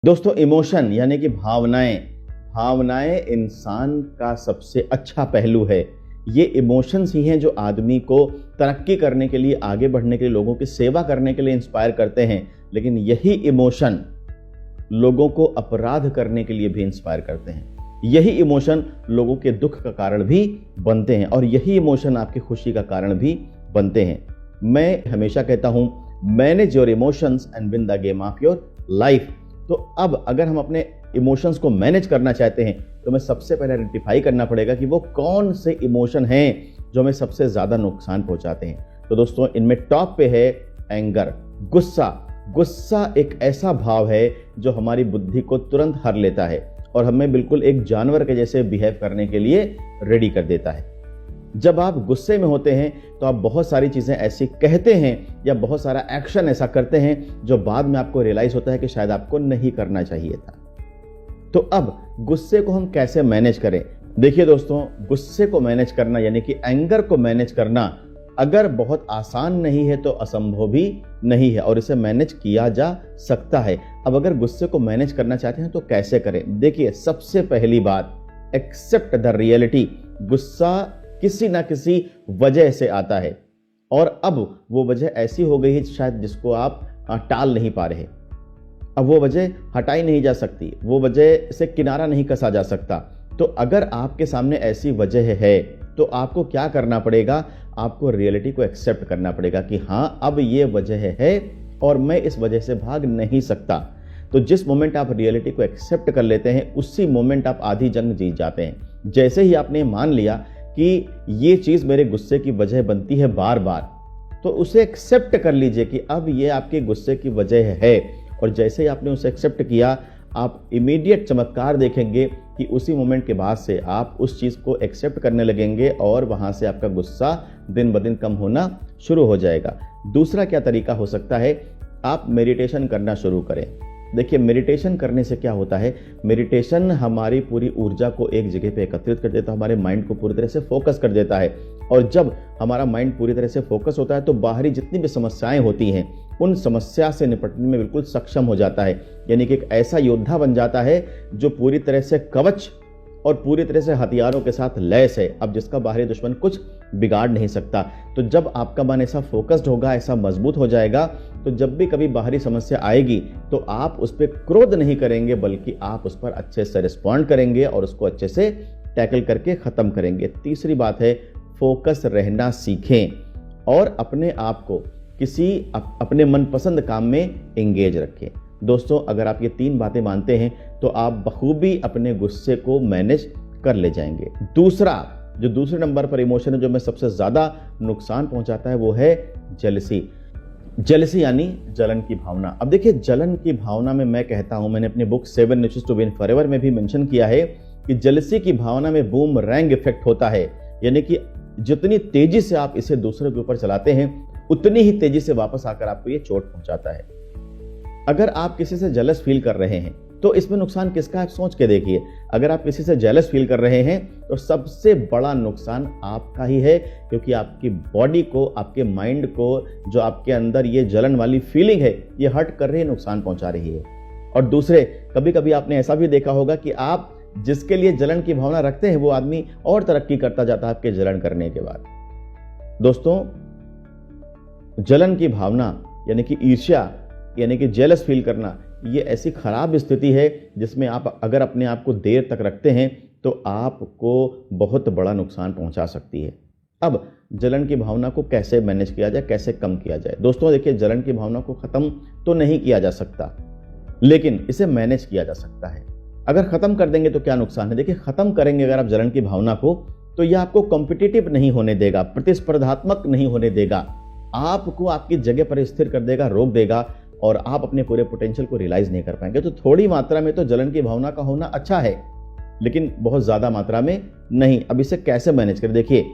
दोस्तों, इमोशन यानी कि भावनाएं इंसान का सबसे अच्छा पहलू है। ये इमोशंस ही हैं जो आदमी को तरक्की करने के लिए, आगे बढ़ने के लिए, लोगों की सेवा करने के लिए इंस्पायर करते हैं। लेकिन यही इमोशन लोगों को अपराध करने के लिए भी इंस्पायर करते हैं। यही इमोशन लोगों के दुख का कारण भी बनते हैं और यही इमोशन आपकी खुशी का कारण भी बनते हैं। मैं हमेशा कहता हूं, manage your emotions and win the game of your life. तो अब अगर हम अपने इमोशंस को मैनेज करना चाहते हैं तो हमें सबसे पहले आइडेंटिफाई करना पड़ेगा कि वो कौन से इमोशन हैं जो हमें सबसे ज्यादा नुकसान पहुंचाते हैं। तो दोस्तों, इनमें टॉप पे है एंगर, गुस्सा एक ऐसा भाव है जो हमारी बुद्धि को तुरंत हर लेता है और हमें बिल्कुल एक जानवर के जैसे बिहेव करने के लिए रेडी कर देता है। जब आप गुस्से में होते हैं तो आप बहुत सारी चीजें ऐसी कहते हैं या बहुत सारा एक्शन ऐसा करते हैं जो बाद में आपको रियलाइज होता है कि शायद आपको नहीं करना चाहिए था। तो अब गुस्से को हम कैसे मैनेज करें? देखिए दोस्तों, गुस्से को मैनेज करना यानी कि एंगर को मैनेज करना अगर बहुत आसान नहीं है तो असंभव भी नहीं है और इसे मैनेज किया जा सकता है। अब अगर गुस्से को मैनेज करना चाहते हैं तो कैसे करें? देखिए, सबसे पहली बात, एक्सेप्ट द रियलिटी। गुस्सा किसी ना किसी वजह से आता है और अब वो वजह ऐसी हो गई है शायद जिसको आप टाल नहीं पा रहे। अब वो वजह हटाई नहीं जा सकती, वो वजह से किनारा नहीं कसा जा सकता। तो अगर आपके सामने ऐसी वजह है तो आपको क्या करना पड़ेगा? आपको रियलिटी को एक्सेप्ट करना पड़ेगा कि हाँ, अब ये वजह है और मैं इस वजह से भाग नहीं सकता। तो जिस मोमेंट आप रियलिटी को एक्सेप्ट कर लेते हैं उसी मोमेंट आप आधी जंग जीत जाते हैं। जैसे ही आपने मान लिया कि ये चीज मेरे गुस्से की वजह बनती है बार बार, तो उसे एक्सेप्ट कर लीजिए कि अब ये आपके गुस्से की वजह है। और जैसे ही आपने उसे एक्सेप्ट किया, आप इमीडिएट चमत्कार देखेंगे कि उसी मोमेंट के बाद से आप उस चीज को एक्सेप्ट करने लगेंगे और वहां से आपका गुस्सा दिन ब दिन कम होना शुरू हो जाएगा। दूसरा क्या तरीका हो सकता है? आप मेडिटेशन करना शुरू करें। देखिए, मेडिटेशन करने से क्या होता है? मेडिटेशन हमारी पूरी ऊर्जा को एक जगह पे एकत्रित कर देता है, हमारे माइंड को पूरी तरह से फोकस कर देता है। और जब हमारा माइंड पूरी तरह से फोकस होता है तो बाहरी जितनी भी समस्याएं होती हैं उन समस्या से निपटने में बिल्कुल सक्षम हो जाता है। यानी कि एक ऐसा योद्धा बन जाता है जो पूरी तरह से कवच और पूरी तरह से हथियारों के साथ लैस है, अब जिसका बाहरी दुश्मन कुछ बिगाड़ नहीं सकता। तो जब आपका मन ऐसा फोकस्ड होगा, ऐसा मजबूत हो जाएगा, तो जब भी कभी बाहरी समस्या आएगी तो आप उस पर क्रोध नहीं करेंगे बल्कि आप उस पर अच्छे से रिस्पॉन्ड करेंगे और उसको अच्छे से टैकल करके खत्म करेंगे। तीसरी बात है, फोकस रहना सीखें और अपने आप को किसी अपने मनपसंद काम में एंगेज रखें। दोस्तों, अगर आप ये 3 बातें मानते हैं तो आप बखूबी अपने गुस्से को मैनेज कर ले जाएंगे। दूसरे नंबर पर इमोशन है जो हमें सबसे ज्यादा नुकसान पहुंचाता है वो है जेलसी यानी जलन की भावना। अब देखिए, जलन की भावना में मैं कहता हूं, मैंने अपनी book 7 Niches to Win Forever में भी मेंशन किया है कि जेलसी की भावना में बूमरैंग इफेक्ट होता है। यानी कि जितनी तेजी से आप इसे दूसरे के ऊपर चलाते हैं उतनी ही तेजी से वापस आकर आपको ये चोट पहुंचाता है। अगर आप किसी से जेलस फील कर रहे हैं तो इसमें नुकसान किसका है? आप सोच के देखिए। अगर आप किसी से जेलस फील कर रहे हैं तो सबसे बड़ा नुकसान आपका ही है, क्योंकि आपकी बॉडी को, आपके माइंड को, जो आपके अंदर ये जलन वाली फीलिंग है, ये हर्ट कर रही है, नुकसान पहुंचा रही है। और दूसरे, कभी कभी आपने ऐसा भी देखा होगा कि आप जिसके लिए जलन की भावना रखते हैं वो आदमी और तरक्की करता जाता है आपके जलन करने के बाद। दोस्तों, जलन की भावना यानी कि ईर्ष्या यानी कि जेलस फील करना, ये ऐसी खराब स्थिति है जिसमें आप अगर अपने आप को देर तक रखते हैं तो आपको बहुत बड़ा नुकसान पहुंचा सकती है। अब जलन की भावना को कैसे मैनेज किया जाए, कैसे कम किया जाए? दोस्तों देखिए, जलन की भावना को खत्म तो नहीं किया जा सकता, लेकिन इसे मैनेज किया जा सकता है। अगर खत्म कर देंगे तो क्या नुकसान है? देखिए, खत्म करेंगे अगर आप जलन की भावना को तो यह आपको कॉम्पिटिटिव नहीं होने देगा, प्रतिस्पर्धात्मक नहीं होने देगा, आपको आपकी जगह पर स्थिर कर देगा, रोक देगा और आप अपने पूरे पोटेंशियल को रियलाइज नहीं कर पाएंगे। तो थोड़ी मात्रा में तो जलन की भावना का होना अच्छा है, लेकिन बहुत ज्यादा मात्रा में नहीं। अब इसे कैसे मैनेज करें? देखिए,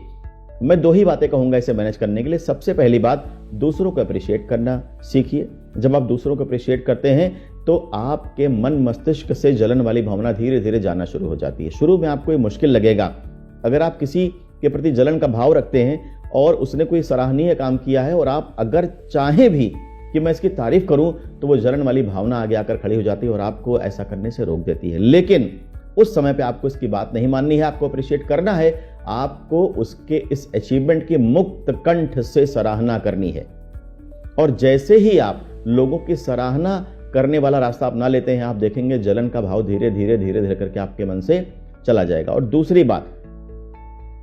मैं 2 ही बातें कहूंगा इसे मैनेज करने के लिए। सबसे पहली बात, दूसरों को अप्रिशिएट करना सीखिए। जब आप दूसरों को अप्रिशिएट करते हैं तो आपके मन मस्तिष्क से जलन वाली भावना धीरे धीरे जाना शुरू हो जाती है। शुरू में आपको ये मुश्किल लगेगा। अगर आप किसी के प्रति जलन का भाव रखते हैं और उसने कोई सराहनीय काम किया है और आप अगर चाहें भी कि मैं इसकी तारीफ करूं, तो वो जलन वाली भावना आगे आकर खड़ी हो जाती है और आपको ऐसा करने से रोक देती है। लेकिन उस समय पे आपको इसकी बात नहीं माननी है, आपको अप्रिशिएट करना है, आपको उसके इस अचीवमेंट की मुक्त कंठ से सराहना करनी है। और जैसे ही आप लोगों की सराहना करने वाला रास्ता अपना लेते हैं, आप देखेंगे जलन का भाव धीरे धीरे धीरे धीरे करके आपके मन से चला जाएगा। और दूसरी बात,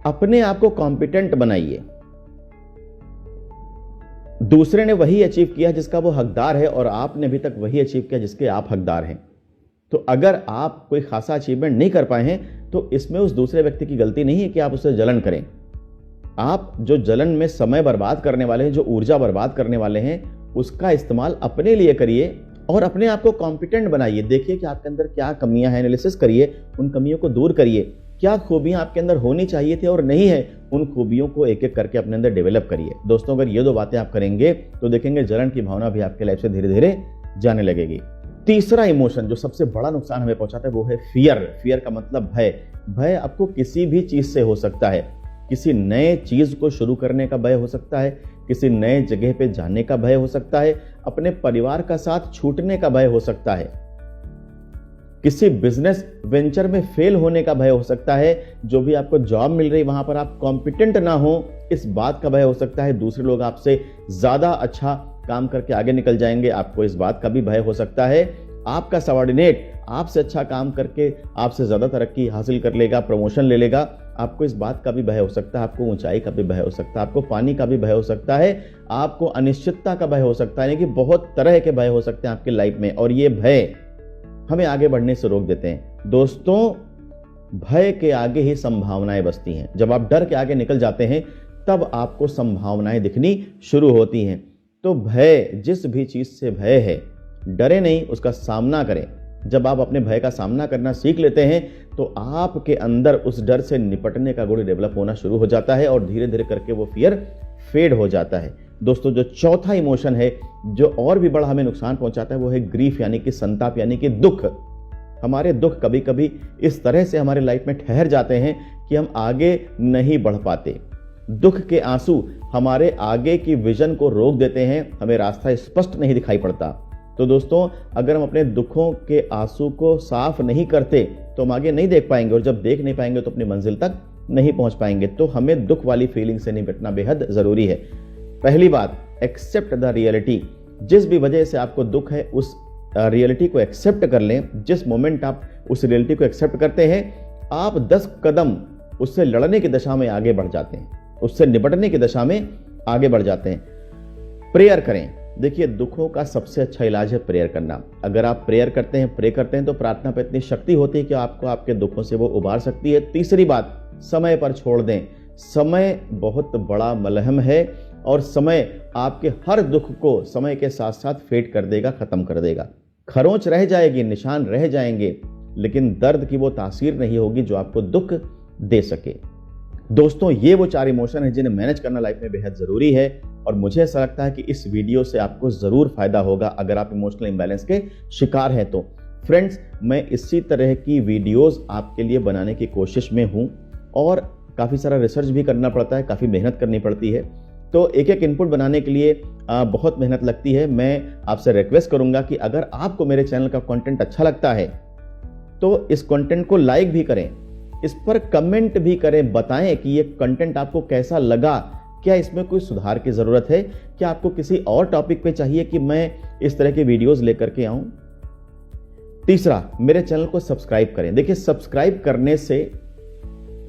अपने आप को कॉम्पिटेंट बनाइए। दूसरे ने वही अचीव किया जिसका वो हकदार है और आपने अभी तक वही अचीव किया जिसके आप हकदार हैं। तो अगर आप कोई खासा अचीवमेंट नहीं कर पाए हैं तो इसमें उस दूसरे व्यक्ति की गलती नहीं है कि आप उससे जलन करें। आप जो जलन में समय बर्बाद करने वाले हैं, जो ऊर्जा बर्बाद करने वाले हैं, उसका इस्तेमाल अपने लिए करिए और अपने आप को कॉम्पिटेंट बनाइए। देखिए कि आपके अंदर क्या कमियां हैं, एनालिसिस करिए, उन कमियों को दूर करिए। क्या खूबियां आपके अंदर होनी चाहिए थी और नहीं है, उन खूबियों को एक एक करके अपने अंदर डेवलप करिए। दोस्तों, अगर ये दो बातें आप करेंगे तो देखेंगे जलन की भावना भी आपके लाइफ से धीरे धीरे जाने लगेगी। तीसरा इमोशन जो सबसे बड़ा नुकसान हमें पहुंचाता है वो है फियर। फियर का मतलब भय। भय आपको किसी भी चीज से हो सकता है। किसी नए चीज को शुरू करने का भय हो सकता है, किसी नए जगह पे जाने का भय हो सकता है, अपने परिवार का साथ छूटने का भय हो सकता है, किसी बिजनेस वेंचर में फेल होने का भय हो सकता है, जो भी आपको जॉब मिल रही वहां पर आप कॉम्पिटेंट ना हो इस बात का भय हो सकता है, दूसरे लोग आपसे ज्यादा अच्छा काम करके आगे निकल जाएंगे, आपको इस बात का भी भय हो सकता है, आपका सबऑर्डिनेट आपसे अच्छा काम करके आपसे ज्यादा तरक्की हासिल कर लेगा, प्रमोशन ले लेगा, आपको इस बात का भी भय हो सकता है, आपको ऊंचाई का भी भय हो सकता है, आपको पानी का भी भय हो सकता है, आपको अनिश्चितता का भय हो सकता है, यानी कि बहुत तरह के भय हो सकते हैं आपकी लाइफ में और ये भय हमें आगे बढ़ने से रोक देते हैं। दोस्तों, भय के आगे ही संभावनाएं बसती हैं। जब आप डर के आगे निकल जाते हैं तब आपको संभावनाएं दिखनी शुरू होती हैं। तो भय, जिस भी चीज से भय है, डरे नहीं, उसका सामना करें। जब आप अपने भय का सामना करना सीख लेते हैं तो आपके अंदर उस डर से निपटने का गुण डेवलप होना शुरू हो जाता है और धीरे धीरे करके वो फियर फेड हो जाता है। दोस्तों, जो चौथा इमोशन है जो और भी बड़ा हमें नुकसान पहुंचाता है वो है ग्रीफ, यानी कि संताप, यानी कि दुख। हमारे दुख कभी कभी इस तरह से हमारे लाइफ में ठहर जाते हैं कि हम आगे नहीं बढ़ पाते। दुख के आंसू हमारे आगे की विजन को रोक देते हैं, हमें रास्ता स्पष्ट नहीं दिखाई पड़ता। तो दोस्तों, अगर हम अपने दुखों के आंसू को साफ नहीं करते तो हम आगे नहीं देख पाएंगे और जब देख नहीं पाएंगे तो अपनी मंजिल तक नहीं पहुंच पाएंगे। तो हमें दुख वाली फीलिंग से निपटना बेहद जरूरी है। पहली बात, एक्सेप्ट द रियलिटी। जिस भी वजह से आपको दुख है उस रियलिटी को एक्सेप्ट कर लें। जिस मोमेंट आप उस रियलिटी को एक्सेप्ट करते हैं, आप 10 कदम उससे लड़ने की दशा में आगे बढ़ जाते हैं, उससे निपटने की दशा में आगे बढ़ जाते हैं। प्रेयर करें। देखिए, दुखों का सबसे अच्छा इलाज है प्रेयर करना। अगर आप प्रेयर करते हैं, प्रे करते हैं, तो प्रार्थना पर इतनी शक्ति होती है कि आपको आपके दुखों से वो उबार सकती है। तीसरी बात, समय पर छोड़ दें। समय बहुत बड़ा मलहम है और समय आपके हर दुख को समय के साथ साथ फेड कर देगा, खत्म कर देगा। खरोंच रह जाएगी, निशान रह जाएंगे, लेकिन दर्द की वो तासीर नहीं होगी जो आपको दुख दे सके। दोस्तों, ये वो 4 इमोशन है जिन्हें मैनेज करना लाइफ में बेहद जरूरी है और मुझे ऐसा लगता है कि इस वीडियो से आपको जरूर फायदा होगा अगर आप इमोशनल इंबैलेंस के शिकार हैं तो। फ्रेंड्स, मैं इसी तरह की वीडियोस आपके लिए बनाने की कोशिश में हूं और काफ़ी सारा रिसर्च भी करना पड़ता है, काफ़ी मेहनत करनी पड़ती है। तो एक एक इनपुट बनाने के लिए बहुत मेहनत लगती है। मैं आपसे रिक्वेस्ट करूंगा कि अगर आपको मेरे चैनल का कंटेंट अच्छा लगता है तो इस कंटेंट को लाइक भी करें, इस पर कमेंट भी करें, बताएं कि ये कंटेंट आपको कैसा लगा, क्या इसमें कोई सुधार की जरूरत है, क्या आपको किसी और टॉपिक पे चाहिए कि मैं इस तरह के वीडियोस लेकर के आऊं। तीसरा, मेरे चैनल को सब्सक्राइब करें। देखिए, सब्सक्राइब करने से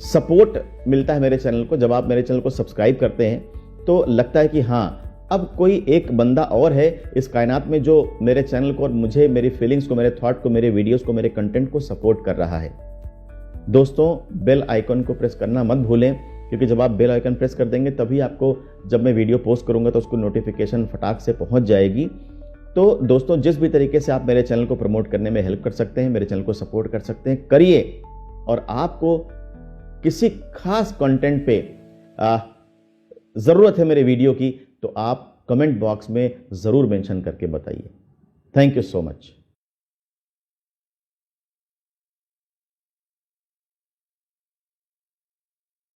सपोर्ट मिलता है मेरे चैनल को। जब आप मेरे चैनल को सब्सक्राइब करते हैं तो लगता है कि हाँ, अब कोई एक बंदा और है इस कायनात में जो मेरे चैनल को और मुझे, मेरी फीलिंग्स को, मेरे थॉट को, मेरे वीडियोस को, मेरे कंटेंट को सपोर्ट कर रहा है। दोस्तों, बेल आइकन को प्रेस करना मत भूलें, क्योंकि जब आप बेल आइकन प्रेस कर देंगे तभी आपको जब मैं वीडियो पोस्ट करूंगा तो उसको नोटिफिकेशन फटाक से पहुंच जाएगी। तो दोस्तों, जिस भी तरीके से आप मेरे चैनल को प्रमोट करने में हेल्प कर सकते हैं, मेरे चैनल को सपोर्ट कर सकते हैं, करिए। और आपको किसी खास कंटेंट पे ज़रूरत है मेरे वीडियो की तो आप कमेंट बॉक्स में ज़रूर मेंशन करके बताइए। Thank you so much.